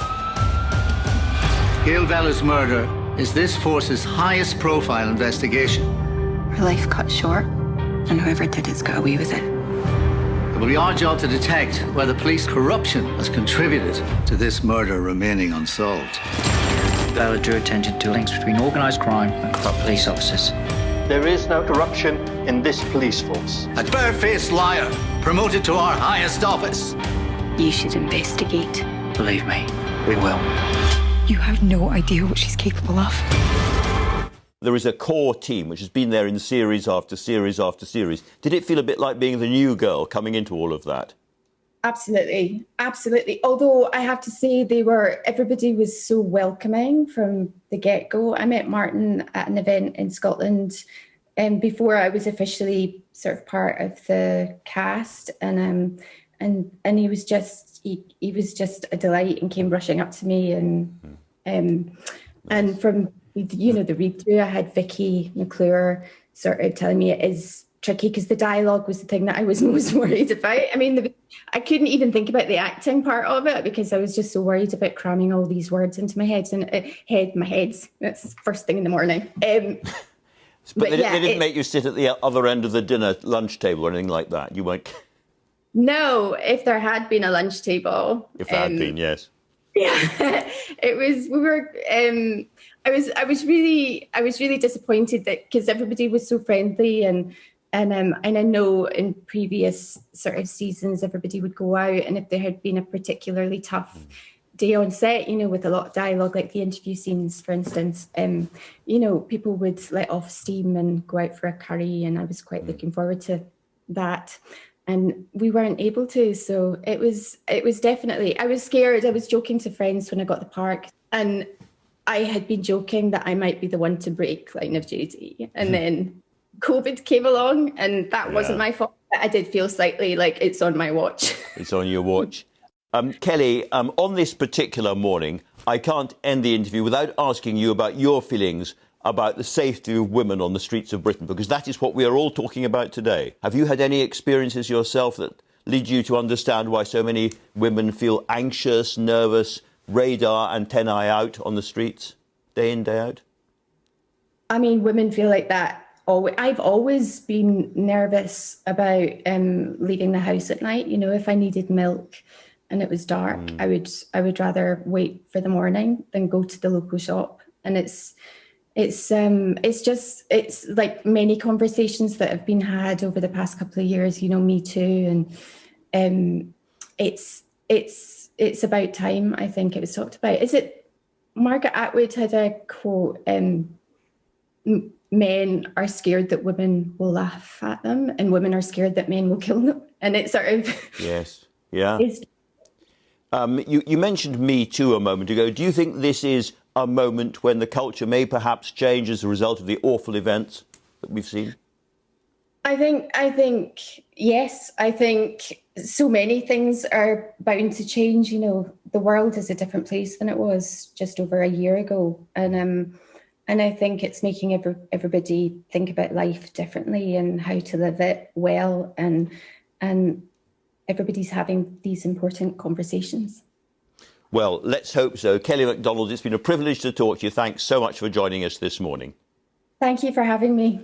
Gail Vella's murder is this force's highest profile investigation. Her life cut short, and whoever did it's got away with it. It will be our job to detect whether police corruption has contributed to this murder remaining unsolved. Vella drew attention to links between organised crime and corrupt police officers. There is no corruption in this police force. A barefaced liar promoted to our highest office. You should investigate. Believe me, we will. You have no idea what she's capable of. There is a core team which has been there in series after series after series. Did it feel a bit like being the new girl coming into all of that? Absolutely. Although I have to say everybody was so welcoming from the get-go. I met Martin at an event in Scotland before I was officially sort of part of the cast, and he was just a delight and came rushing up to me and from the read through, I had Vicky McClure sort of telling me it is tricky because the dialogue was the thing that I was most worried about. I mean, I couldn't even think about the acting part of it because I was just so worried about cramming all these words into my head. And that's the first thing in the morning. But they didn't make you sit at the other end of the lunch table or anything like that? You weren't... No, if there had been a lunch table. If there had been, yes. Yeah, it was. We were. I was really disappointed that, because everybody was so friendly, and I know in previous sort of seasons everybody would go out, and if there had been a particularly tough day on set, you know, with a lot of dialogue, like the interview scenes, for instance, you know, people would let off steam and go out for a curry, and I was quite looking forward to that. And we weren't able to, so it was definitely, I was scared. I was joking to friends when I got the park, and I had been joking that I might be the one to break line of duty. And then COVID came along, and that wasn't my fault. I did feel slightly like it's on my watch. It's on your watch. Kelly, on this particular morning, I can't end the interview without asking you about your feelings about the safety of women on the streets of Britain, because that is what we are all talking about today. Have you had any experiences yourself that lead you to understand why so many women feel anxious, nervous, radar antennae out on the streets, day in, day out? I mean, women feel like that. I've always been nervous about leaving the house at night. You know, if I needed milk and it was dark, I would rather wait for the morning than go to the local shop. And it's like many conversations that have been had over the past couple of years, you know, Me Too, and it's about time. I think it was talked about. Is it Margaret Atwood had a quote, men are scared that women will laugh at them, and women are scared that men will kill them. And it's sort of... Yes, yeah. You mentioned Me Too a moment ago. Do you think this is a moment when the culture may perhaps change as a result of the awful events that we've seen? I think yes. I think so many things are bound to change. You know, the world is a different place than it was just over a year ago, and I think it's making everybody think about life differently and how to live it well, and everybody's having these important conversations. Well, let's hope so. Kelly McDonald, it's been a privilege to talk to you. Thanks so much for joining us this morning. Thank you for having me.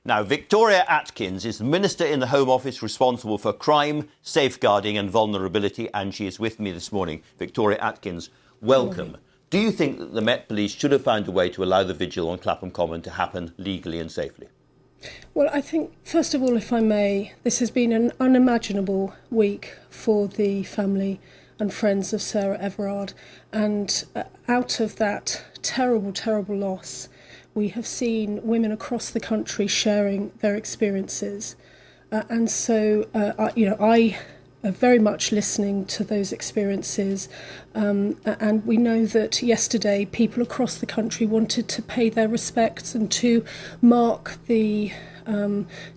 Now, Victoria Atkins is the Minister in the Home Office responsible for crime, safeguarding and vulnerability, and she is with me this morning. Victoria Atkins, welcome. Do you think that the Met Police should have found a way to allow the vigil on Clapham Common to happen legally and safely? Well, I think, first of all, if I may, this has been an unimaginable week for the family and friends of Sarah Everard. And out of that terrible, terrible loss, we have seen women across the country sharing their experiences. And so, I are very much listening to those experiences. And we know that yesterday people across the country wanted to pay their respects and to mark the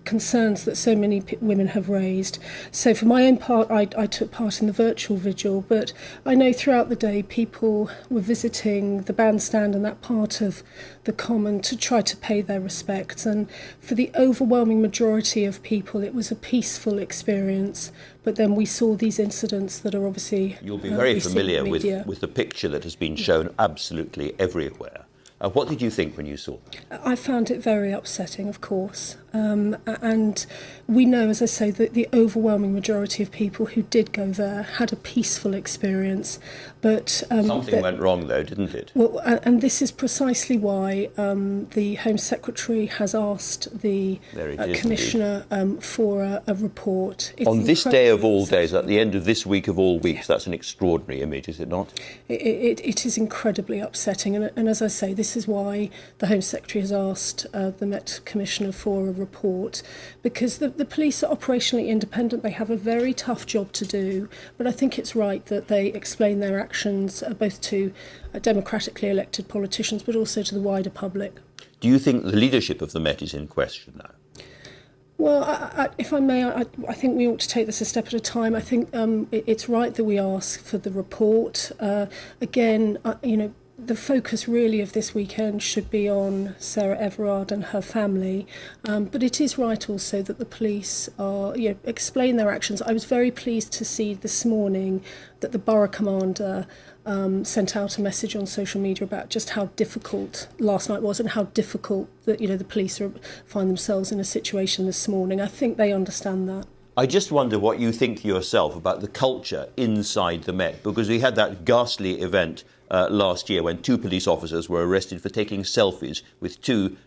concerns that so many women have raised. So for my own part, I took part in the virtual vigil, but I know throughout the day people were visiting the bandstand and that part of the Common to try to pay their respects. And for the overwhelming majority of people, it was a peaceful experience. But then we saw these incidents that are obviously... You'll be very familiar with the picture that has been shown absolutely everywhere. What did you think when you saw it? I found it very upsetting, of course. And we know, as I say, that the overwhelming majority of people who did go there had a peaceful experience. But something went wrong, though, didn't it? Well, and this is precisely why the Home Secretary has asked the Commissioner for a report. It's on this day of all days, at the end of this week of all weeks, that's an extraordinary image, is it not? It is incredibly upsetting. And as I say, this is why the Home Secretary has asked the Met Commissioner for a report, because the police are operationally independent. They have a very tough job to do, but I think it's right that they explain their actions both to democratically elected politicians but also to the wider public. Do you think the leadership of the Met is in question now? Well, if I may, I think we ought to take this a step at a time. I think it's right that we ask for the report. the focus really of this weekend should be on Sarah Everard and her family, but it is right also that the police are, explain their actions. I was very pleased to see this morning that the borough commander sent out a message on social media about just how difficult last night was and how difficult that the police find themselves in a situation this morning. I think they understand that. I just wonder what you think yourself about the culture inside the Met, because we had that ghastly event last year when 2 police officers were arrested for taking selfies with 2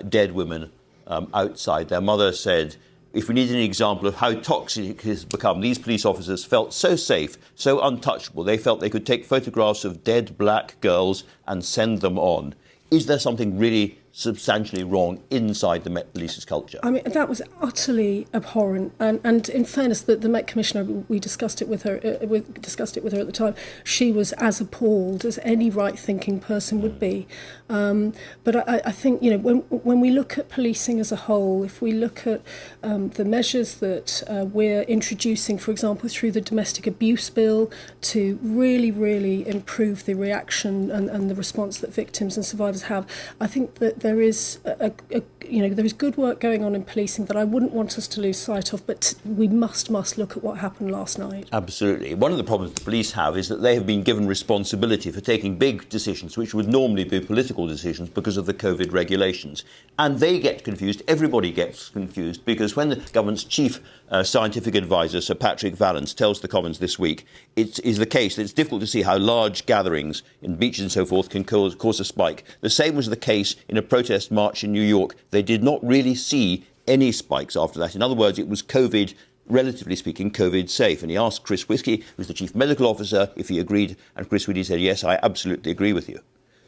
dead women outside. Their mother said, if we need an example of how toxic it has become, these police officers felt so safe, so untouchable. They felt they could take photographs of dead black girls and send them on. Is there something really substantially wrong inside the Met Police's culture? I mean, that was utterly abhorrent. And in fairness, the Met Commissioner, we discussed it with her. At the time. She was as appalled as any right-thinking person would be. But I think when we look at policing as a whole, if we look at the measures that we're introducing, for example, through the domestic abuse bill, to really improve the reaction and the response that victims and survivors have, I think that there is there is good work going on in policing that I wouldn't want us to lose sight of, but we must look at what happened last night. Absolutely. One of the problems the police have is that they have been given responsibility for taking big decisions which would normally be political decisions because of the COVID regulations. And they get confused, everybody gets confused, because when the government's chief scientific advisor, Sir Patrick Vallance, tells the Commons this week, it is the case that it's difficult to see how large gatherings in beaches and so forth can cause a spike. The same was the case in a protest march in New York. They did not really see any spikes after that. In other words, it was COVID, relatively speaking, COVID safe. And he asked Chris Whiskey, who's the chief medical officer, if he agreed. And Chris Whiskey said, yes, I absolutely agree with you.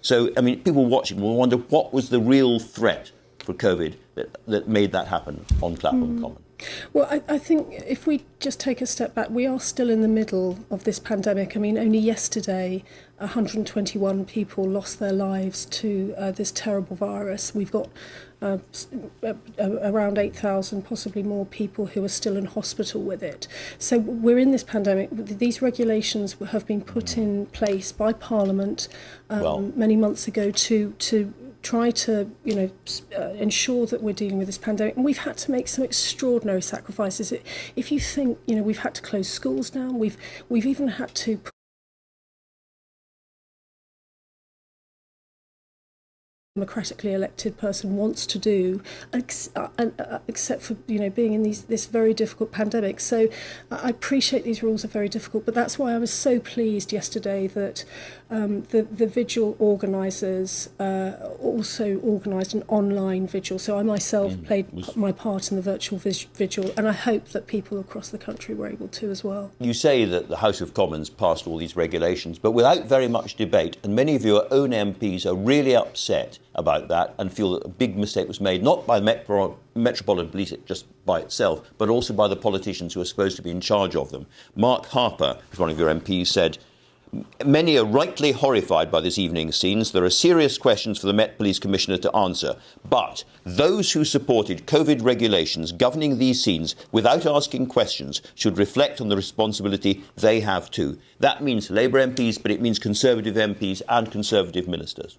So, I mean, people watching will wonder what was the real threat for COVID that made that happen on Clapham Common. Well, I think if we just take a step back, we are still in the middle of this pandemic. I mean, only yesterday, 121 people lost their lives to this terrible virus. We've got around 8,000, possibly more people who are still in hospital with it. So we're in this pandemic. These regulations have been put in place by Parliament many months ago to try to, ensure that we're dealing with this pandemic. And we've had to make some extraordinary sacrifices. If you think, we've had to close schools down, we've even had to democratically elected person wants to do, except for being in this very difficult pandemic. So I appreciate these rules are very difficult, but that's why I was so pleased yesterday that the vigil organisers also organised an online vigil. So I myself played my part in the virtual vigil, and I hope that people across the country were able to as well. You say that the House of Commons passed all these regulations, but without very much debate, and many of your own MPs are really upset about that and feel that a big mistake was made, not by the Metropolitan Police just by itself, but also by the politicians who are supposed to be in charge of them. Mark Harper, who's one of your MPs, said, many are rightly horrified by this evening's scenes. There are serious questions for the Met Police Commissioner to answer. But those who supported COVID regulations governing these scenes without asking questions should reflect on the responsibility they have too. That means Labour MPs, but it means Conservative MPs and Conservative ministers.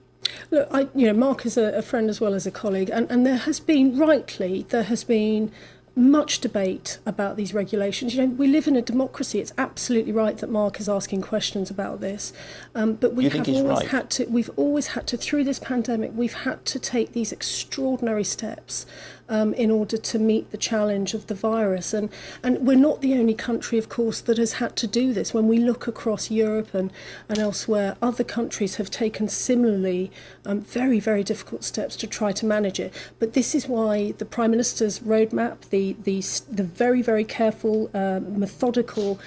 Look, Mark is a friend as well as a colleague, and there has been much debate about these regulations. We live in a democracy. It's absolutely right that Mark is asking questions about this. But we've always had to, through this pandemic, we've had to take these extraordinary steps in order to meet the challenge of the virus. And we're not the only country, of course, that has had to do this. When we look across Europe and elsewhere, other countries have taken similarly very, very difficult steps to try to manage it. But this is why the Prime Minister's roadmap, the very, very careful, methodical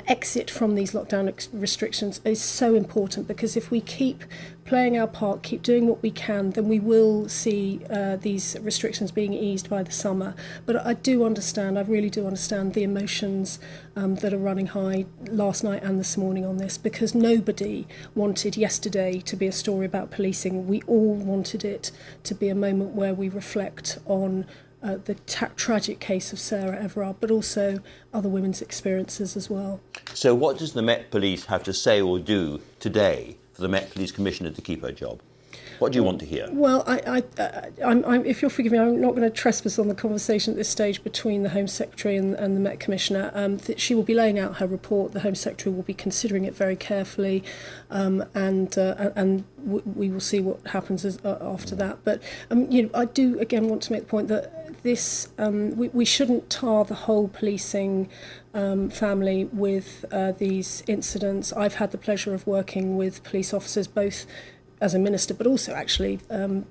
exit from these lockdown restrictions is so important, because if we keep playing our part, keep doing what we can, then we will see these restrictions being eased by the summer. But I really do understand the emotions that are running high last night and this morning on this, because nobody wanted yesterday to be a story about policing. We all wanted it to be a moment where we reflect on the tragic case of Sarah Everard, but also other women's experiences as well. So what does the Met Police have to say or do today for the Met Police Commissioner to keep her job? What do you want to hear? Well, if you'll forgive me, I'm not going to trespass on the conversation at this stage between the Home Secretary and the Met Commissioner. She will be laying out her report. The Home Secretary will be considering it very carefully, and we will see what happens after that. But I do again want to make the point that this we shouldn't tar the whole policing family with these incidents. I've had the pleasure of working with police officers both as a minister, but also actually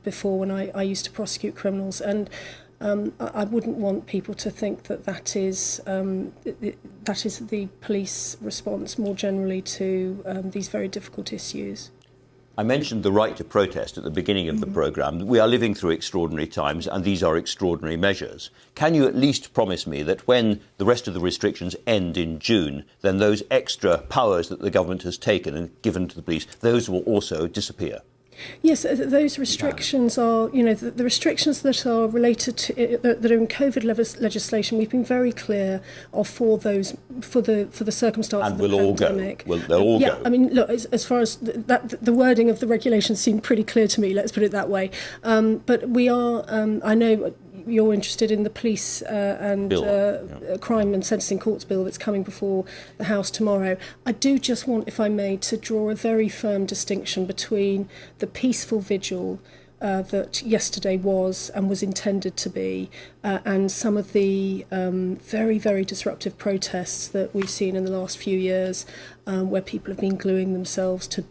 before when I used to prosecute criminals. And I wouldn't want people to think that that is the police response more generally to these very difficult issues. I mentioned the right to protest at the beginning of the programme. We are living through extraordinary times, and these are extraordinary measures. Can you at least promise me that when the rest of the restrictions end in June, then those extra powers that the government has taken and given to the police, those will also disappear? Yes, those restrictions are, the restrictions that are related to that are in COVID legislation. We've been very clear are for those for the circumstances and of the pandemic. They'll all go. Yeah, I mean, look, as far as the wording of the regulations seemed pretty clear to me. Let's put it that way. But we are. I know you're interested in the police and crime and sentencing courts bill that's coming before the House tomorrow. I do just want, if I may, to draw a very firm distinction between the peaceful vigil that yesterday was and was intended to be, and some of the very, very disruptive protests that we've seen in the last few years, where people have been gluing themselves to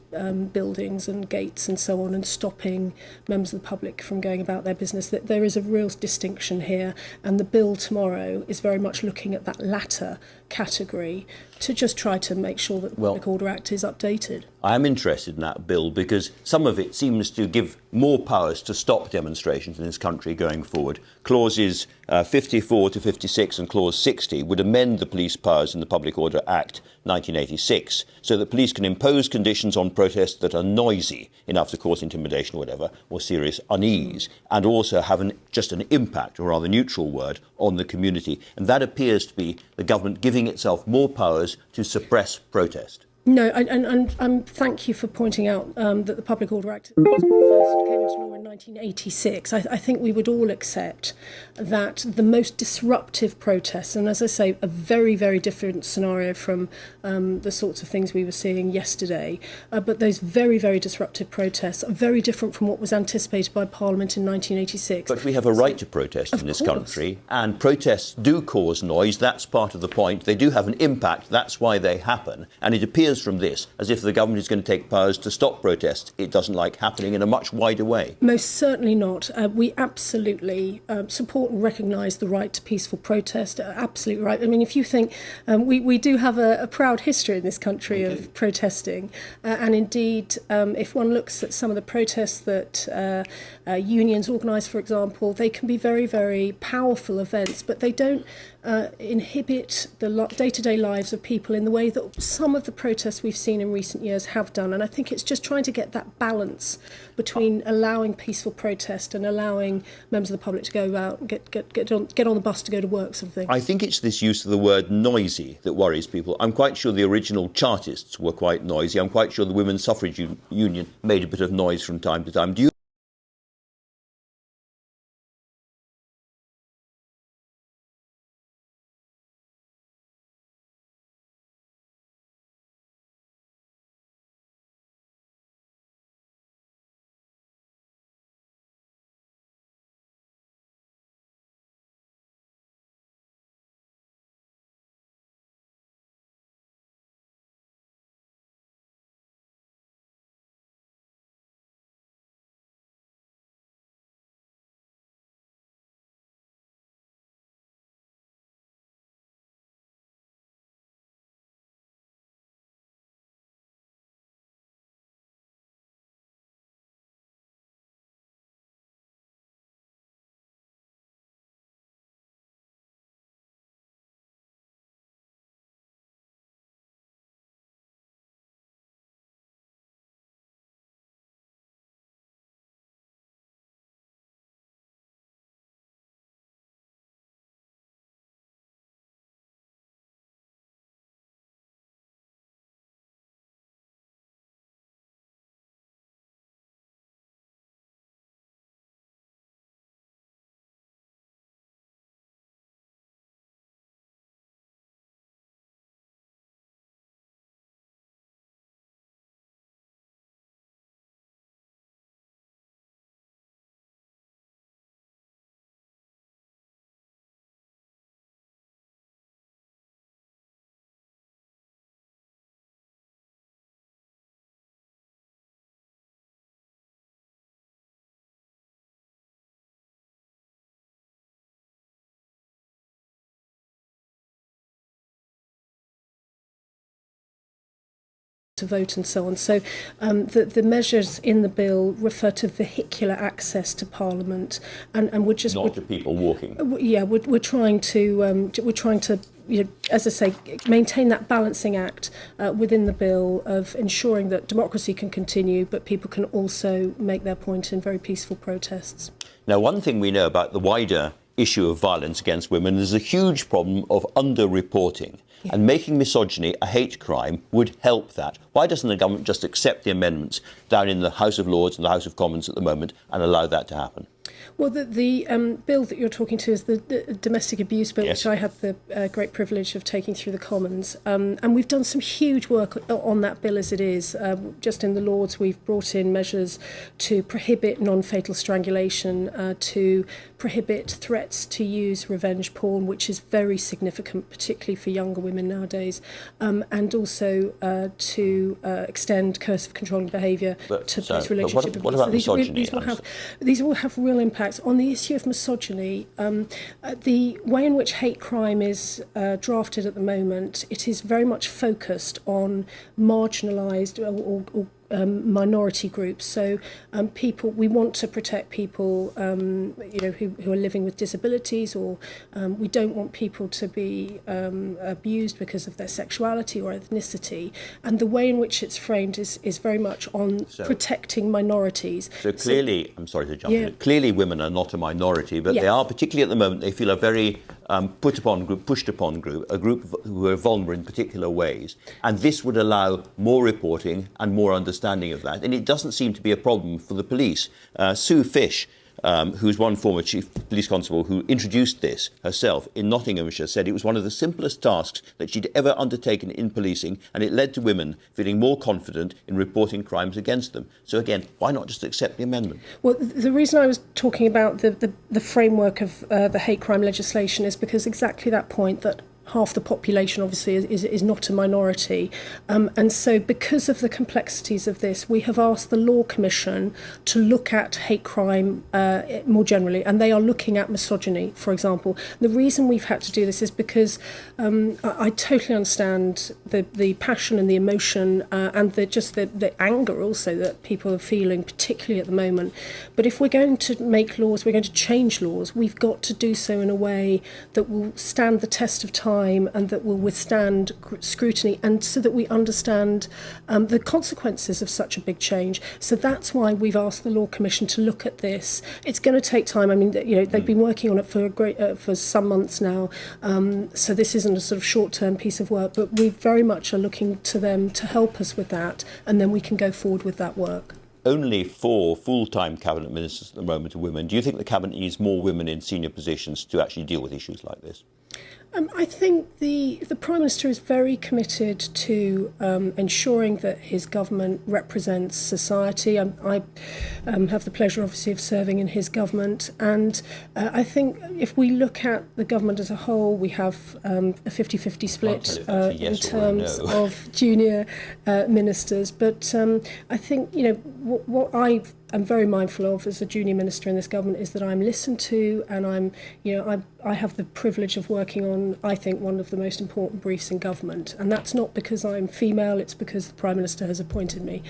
buildings and gates and so on and stopping members of the public from going about their business. That there is a real distinction here, and the bill tomorrow is very much looking at that latter category to just try to make sure that the Public Order Act is updated. I am interested in that bill because some of it seems to give more powers to stop demonstrations in this country going forward. Clauses 54 to 56 and Clause 60 would amend the police powers in the Public Order Act 1986 so that police can impose conditions on protests that are noisy enough to cause intimidation or whatever, or serious unease, and also have just an impact, or rather neutral word, on the community. And that appears to be the government giving itself more powers to suppress protest. No, and thank you for pointing out that the Public Order Act first came into law in 1986. I think we would all accept that the most disruptive protests, and as I say, a very, very different scenario from the sorts of things we were seeing yesterday, but those very, very disruptive protests are very different from what was anticipated by Parliament in 1986. But we have a right to protest in this country, and protests do cause noise. That's part of the point. They do have an impact. That's why they happen. And it appears from this as if the government is going to take powers to stop protests it doesn't like happening in a much wider way. Most certainly not. We absolutely support and recognise the right to peaceful protest. Absolutely right. I mean, if you think we do have a proud history in this country of protesting, and indeed, if one looks at some of the protests that unions organise, for example, they can be very, very powerful events, but they don't inhibit the day-to-day lives of people in the way that some of the protests we've seen in recent years have done. And I think it's just trying to get that balance between allowing peaceful protest and allowing members of the public to go out and get on the bus to go to work, sort of thing. I think it's this use of the word noisy that worries people. I'm quite sure the original Chartists were quite noisy. I'm quite sure the Women's Suffrage Union made a bit of noise from time to time. Do you to vote and so on. So the measures in the bill refer to vehicular access to Parliament, and we're just not to people walking. Yeah, we're trying to as I say, maintain that balancing act within the bill of ensuring that democracy can continue, but people can also make their point in very peaceful protests. Now, one thing we know about the wider issue of violence against women is a huge problem of underreporting. Yeah. And making misogyny a hate crime would help that. Why doesn't the government just accept the amendments down in the House of Lords and the House of Commons at the moment and allow that to happen? Well, the bill that you're talking to is the domestic abuse bill, yes, which I had the great privilege of taking through the Commons. And we've done some huge work on that bill as it is. Just in the Lords, we've brought in measures to prohibit non-fatal strangulation, to prohibit threats to use revenge porn, which is very significant, particularly for younger women nowadays, and also to extend coercive controlling behaviour to police relationship abuse. What about misogyny? These will have real impacts. On the issue of misogyny, the way in which hate crime is drafted at the moment, it is very much focused on marginalised or minority groups. So we want to protect people who are living with disabilities, or we don't want people to be abused because of their sexuality or ethnicity. And the way in which it's framed is very much on protecting minorities. So clearly, I'm sorry to jump in, clearly women are not a minority, but they are, particularly at the moment, they feel a very pushed upon group, a group who are vulnerable in particular ways. And this would allow more reporting and more understanding of that. And it doesn't seem to be a problem for the police. Sue Fish, who's one former chief police constable who introduced this herself in Nottinghamshire, said it was one of the simplest tasks that she'd ever undertaken in policing, and it led to women feeling more confident in reporting crimes against them. So again, why not just accept the amendment? Well, the reason I was talking about the framework of the hate crime legislation is because exactly that point, that half the population obviously is not a minority. And so because of the complexities of this, we have asked the Law Commission to look at hate crime more generally, and they are looking at misogyny, for example. The reason we've had to do this is because I totally understand the passion and the emotion and the anger also that people are feeling, particularly at the moment. But if we're going to make laws, we're going to change laws, we've got to do so in a way that will stand the test of time and that will withstand scrutiny, and so that we understand the consequences of such a big change. So that's why we've asked the Law Commission to look at this. It's going to take time. I mean, they've been working on it for some months now. So this isn't a sort of short-term piece of work, but we very much are looking to them to help us with that, and then we can go forward with that work. Only 4 full-time cabinet ministers at the moment are women. Do you think the cabinet needs more women in senior positions to actually deal with issues like this? I think the Prime Minister is very committed to ensuring that his government represents society. I have the pleasure, obviously, of serving in his government. And I think if we look at the government as a whole, we have a 50-50 split in terms of junior ministers. But I think, what I'm very mindful of as a junior minister in this government is that I'm listened to, and I have the privilege of working on, I think, one of the most important briefs in government. And that's not because I'm female, it's because the Prime Minister has appointed me.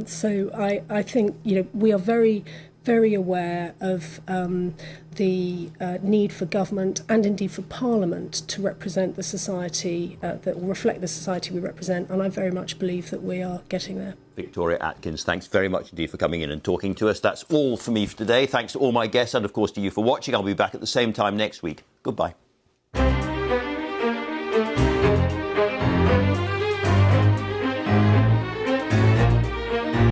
So I think, we are very, very aware of the need for government and indeed for Parliament to represent the society, that will reflect the society we represent. And I very much believe that we are getting there. Victoria Atkins, thanks very much indeed for coming in and talking to us. That's all for me for today. Thanks to all my guests and, of course, to you for watching. I'll be back at the same time next week. Goodbye.